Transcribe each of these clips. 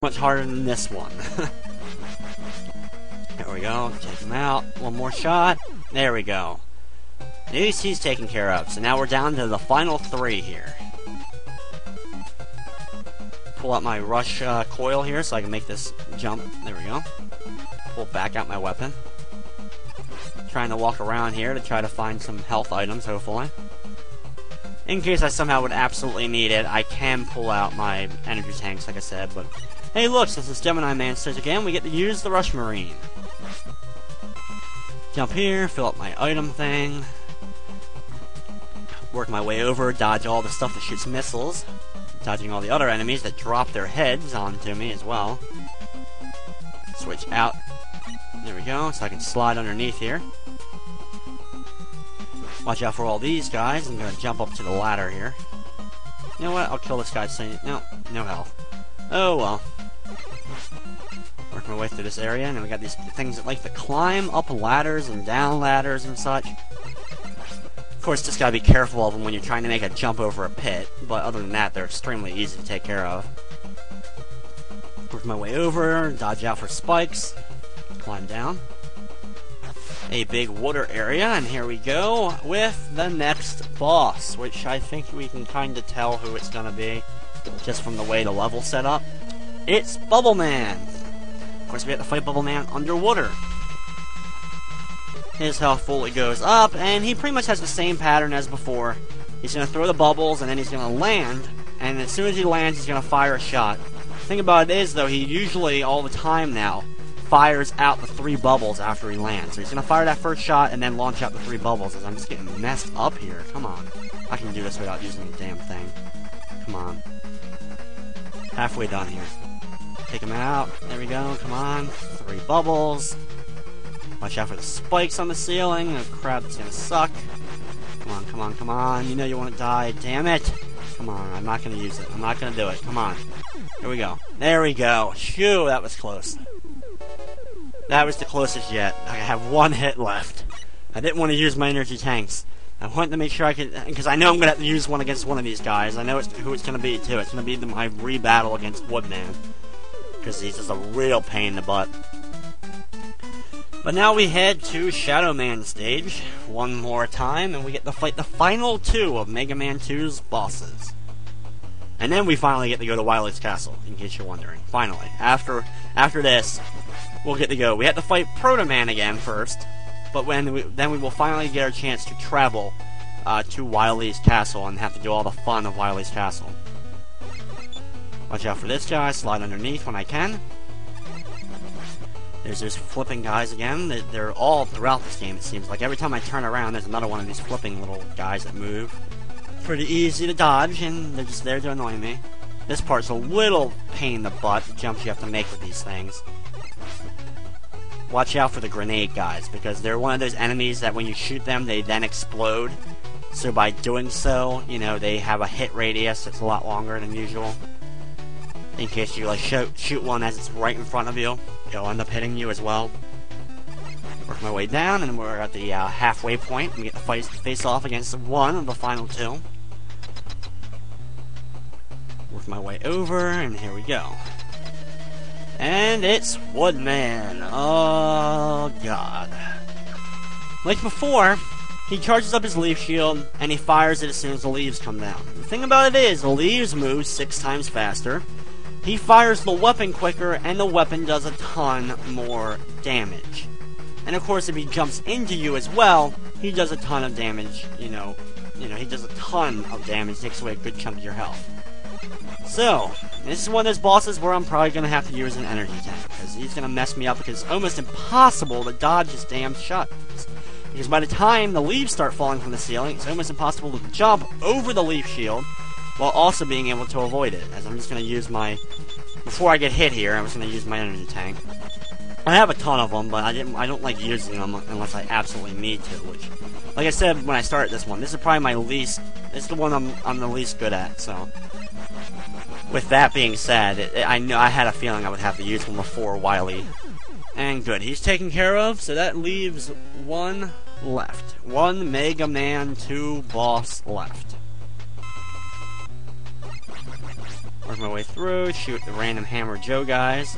much harder than this one. There we go. Take him out. One more shot. There we go. At least he's taken care of. So now we're down to the final 3 here. Pull out my rush coil here so I can make this jump. There we go. Pull back out my weapon. Trying to walk around here to try to find some health items, hopefully. In case I somehow would absolutely need it, I can pull out my energy tanks, like I said, but... Hey, look, since it's Gemini Man says again, we get to use the Rush Marine. Jump here, fill up my item thing. Work my way over, dodge all the stuff that shoots missiles. Dodging all the other enemies that drop their heads onto me as well. Switch out. There we go, so I can slide underneath here. Watch out for all these guys. I'm gonna jump up to the ladder here. You know what? I'll kill this guy. No, no health. Oh well. Work my way through this area, and then we got these things that like to climb up ladders and down ladders and such. Of course, just gotta be careful of them when you're trying to make a jump over a pit. But other than that, they're extremely easy to take care of. Work my way over, dodge out for spikes, climb down. A big water area, and here we go with the next boss, which I think we can kind of tell who it's gonna be just from the way the level's set up. It's Bubble Man. Of course, we have to fight Bubble Man underwater. His health fully goes up, and he pretty much has the same pattern as before. He's gonna throw the bubbles, and then he's gonna land, and as soon as he lands, he's gonna fire a shot. The thing about it is, though, he usually, all the time now, fires out the 3 bubbles after he lands. So he's gonna fire that first shot and then launch out the 3 bubbles. As I'm just getting messed up here. Come on. I can do this without using the damn thing. Come on. Halfway done here. Take him out. There we go. Come on. 3 bubbles. Watch out for the spikes on the ceiling. Oh crap, that's gonna suck. Come on, come on, come on. You know you want to die. Damn it. Come on. I'm not gonna use it. I'm not gonna do it. Come on. Here we go. There we go. Shoo, that was close. That was the closest yet. I have 1 hit left. I didn't want to use my energy tanks. I wanted to make sure I could, because I know I'm going to have to use one against one of these guys. I know who it's going to be, too. It's going to be my re-battle against Woodman. Because he's just a real pain in the butt. But now we head to Shadow Man stage one more time, and we get to fight the final 2 of Mega Man 2's bosses. And then we finally get to go to Wily's Castle, in case you're wondering. Finally. After this, we'll get to go. We have to fight Proto Man again first, but then we will finally get our chance to travel to Wily's Castle and have to do all the fun of Wily's Castle. Watch out for this guy. Slide underneath when I can. There's those flipping guys again. They're all throughout this game, it seems like. Every time I turn around, there's another one of these flipping little guys that move. Pretty easy to dodge, and they're just there to annoy me. This part's a little pain in the butt, the jumps you have to make with these things. Watch out for the grenade guys, because they're one of those enemies that when you shoot them, they then explode. So by doing so, you know, they have a hit radius that's a lot longer than usual. In case you like shoot one as it's right in front of you, it'll end up hitting you as well. Work my way down, and we're at the halfway point. We get to face off against one of the final 2. Work my way over, and here we go. And it's Woodman. Oh god. Like before, he charges up his leaf shield, and he fires it as soon as the leaves come down. The thing about it is, the leaves move 6 times faster. He fires the weapon quicker, and the weapon does a ton more damage. And of course, if he jumps into you as well, he does a ton of damage. You know, he does a ton of damage, takes away a good chunk of your health. So, this is one of those bosses where I'm probably going to have to use an energy tank, because he's going to mess me up, because it's almost impossible to dodge his damn shots. Because by the time the leaves start falling from the ceiling, it's almost impossible to jump over the leaf shield, while also being able to avoid it. As I'm just going to use my... Before I get hit here, I'm just going to use my energy tank. I have a ton of them, but I don't like using them unless I absolutely need to, which... Like I said when I started this one, this is probably my least... It's the one I'm the least good at, so... With that being said, I know I had a feeling I would have to use one before Wily. And good, he's taken care of, so that leaves 1 left. 1 Mega Man 2 boss left. Work my way through, shoot the random Hammer Joe guys.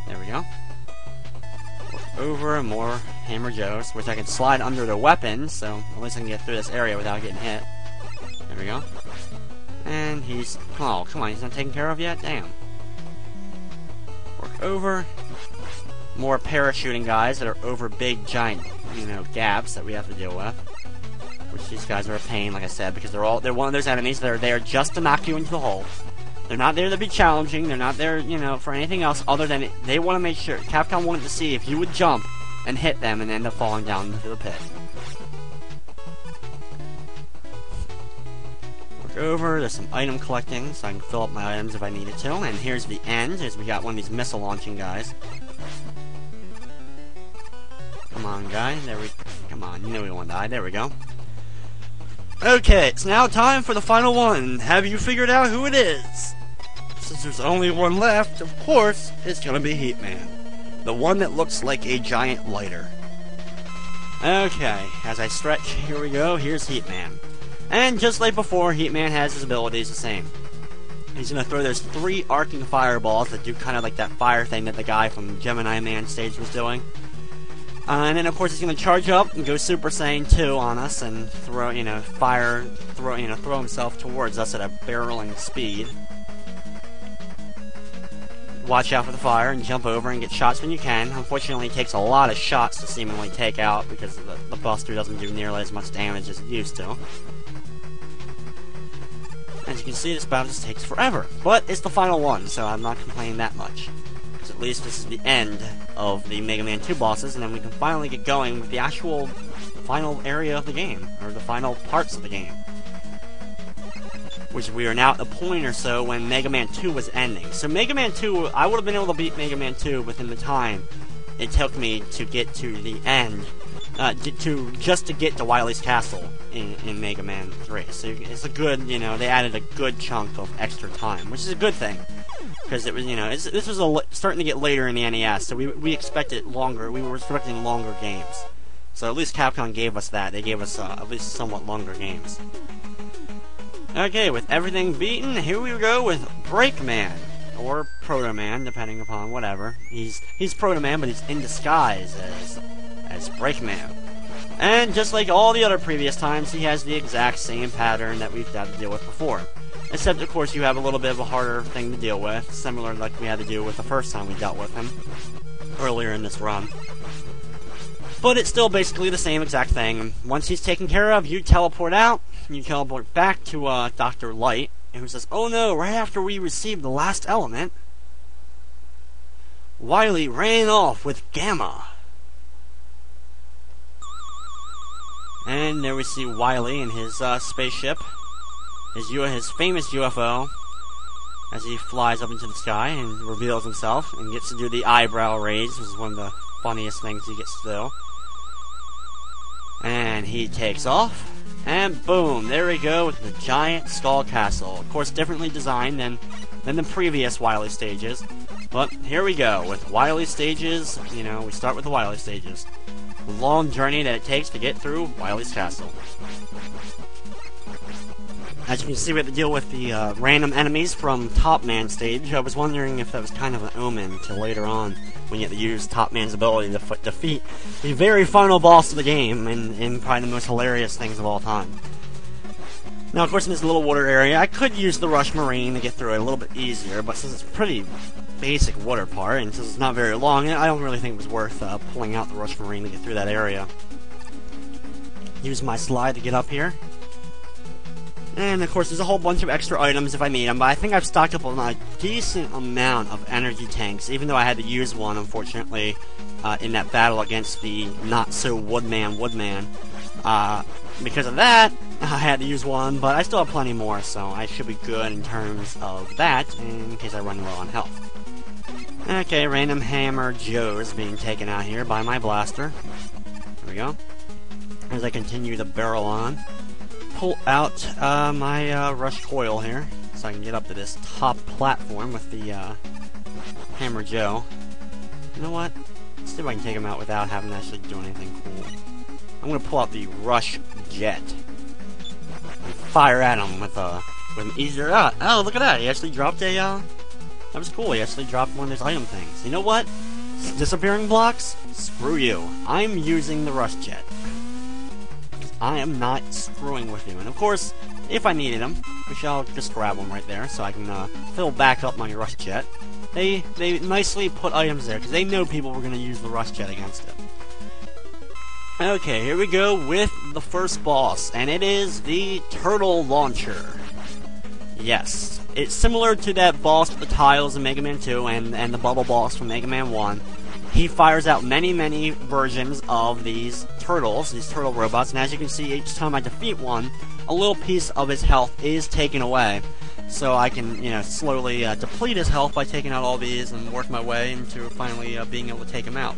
There we go. Work over, more Hammer Joes, which I can slide under their weapons, so at least I can get through this area without getting hit. There we go. And he's... oh, come on, he's not taken care of yet? Damn. Work over. More parachuting guys that are over big, giant, you know, gaps that we have to deal with. Which these guys are a pain, like I said, because they're one of those enemies that are there just to knock you into the hole. They're not there to be challenging, they're not there, you know, for anything else other than they want to make sure. Capcom wanted to see if you would jump and hit them and end up falling down into the pit. Work over, there's some item collecting, so I can fill up my items if I needed to. And here's the end, as we got one of these missile launching guys. Come on, guy, come on, you know we won't die, there we go. Okay, it's now time for the final one. Have you figured out who it is? Since there's only one left, of course, it's gonna be Heatman. The one that looks like a giant lighter. Okay, as I stretch, here we go, here's Heatman. And just like before, Heatman has his abilities the same. He's gonna throw those 3 arcing fireballs that do kind of like that fire thing that the guy from Gemini Man stage was doing. And then, of course, he's going to charge up and go Super Saiyan 2 on us and throw, you know, throw himself towards us at a barreling speed. Watch out for the fire and jump over and get shots when you can. Unfortunately, it takes a lot of shots to seemingly take out because the Buster doesn't do nearly as much damage as it used to. As you can see, this battle just takes forever. But it's the final one, so I'm not complaining that much. At least this is the end of the Mega Man 2 bosses, and then we can finally get going with the actual final area of the game, or the final parts of the game. Which we are now at the point or so when Mega Man 2 was ending. So Mega Man 2, I would have been able to beat Mega Man 2 within the time it took me to get to the end, just to get to Wily's Castle in Mega Man 3. So it's a good, you know, they added a good chunk of extra time, which is a good thing. Because it was, you know, this was starting to get later in the NES, so we expected longer. We were expecting longer games. So at least Capcom gave us that. They gave us at least somewhat longer games. Okay, with everything beaten, here we go with Breakman, or Proto Man, depending upon whatever. He's Proto Man, but he's in disguise as Breakman. And just like all the other previous times, he has the exact same pattern that we've had to deal with before. Except, of course, you have a little bit of a harder thing to deal with, similar like we had to do with the first time we dealt with him, earlier in this run. But it's still basically the same exact thing. Once he's taken care of, you teleport out, you teleport back to Dr. Light, who says, "Oh no, right after we received the last element, Wily ran off with Gamma." And there we see Wily in his spaceship. His famous UFO, as he flies up into the sky and reveals himself and gets to do the eyebrow raise, which is one of the funniest things he gets to do. And he takes off, and boom, there we go with the giant skull castle. Of course, differently designed than the previous Wily stages, but here we go with Wily stages. You know, we start with the Wily stages. The long journey that it takes to get through Wily's castle. As you can see, we have to deal with the random enemies from Top Man stage. I was wondering if that was kind of an omen to later on, when you have to use Top Man's ability to defeat the very final boss of the game, and probably the most hilarious things of all time. Now, of course, in this little water area, I could use the Rush Marine to get through it a little bit easier, but since it's a pretty basic water part, and since it's not very long, I don't really think it was worth pulling out the Rush Marine to get through that area. Use my slide to get up here. And, of course, there's a whole bunch of extra items if I need them, but I think I've stocked up on a decent amount of energy tanks, even though I had to use one, unfortunately, in that battle against the not-so-Woodman. Because of that, I had to use one, but I still have plenty more, so I should be good in terms of that, in case I run low on health. Okay, random Hammer Joe's being taken out here by my blaster. There we go. As I continue to barrel on. Pull out my rush coil here, so I can get up to this top platform with the Hammer Joe. You know what? Let's see if I can take him out without having to actually do anything cool. I'm going to pull out the Rush Jet and fire at him with a with an easier shot. Oh, look at that! He actually dropped a, that was cool, he actually dropped one of those item things. You know what? Disappearing blocks? Screw you. I'm using the rush jet. I am not screwing with you. And of course, if I needed them, which I'll just grab them right there so I can fill back up my rush jet. They nicely put items there because they know people were going to use the rush jet against it. Okay, here we go with the first boss, and it is the turtle launcher. Yes, it's similar to that boss with the tiles in Mega Man 2 and the bubble boss from Mega Man 1. He fires out many versions of these turtle robots, and as you can see, each time I defeat one, a little piece of his health is taken away. So I can, you know, slowly deplete his health by taking out all these and work my way into finally being able to take him out.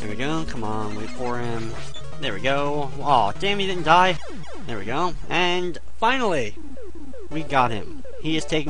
There we go, come on, wait for him. There we go. Aw, damn, he didn't die. There we go. And finally, we got him. He is taking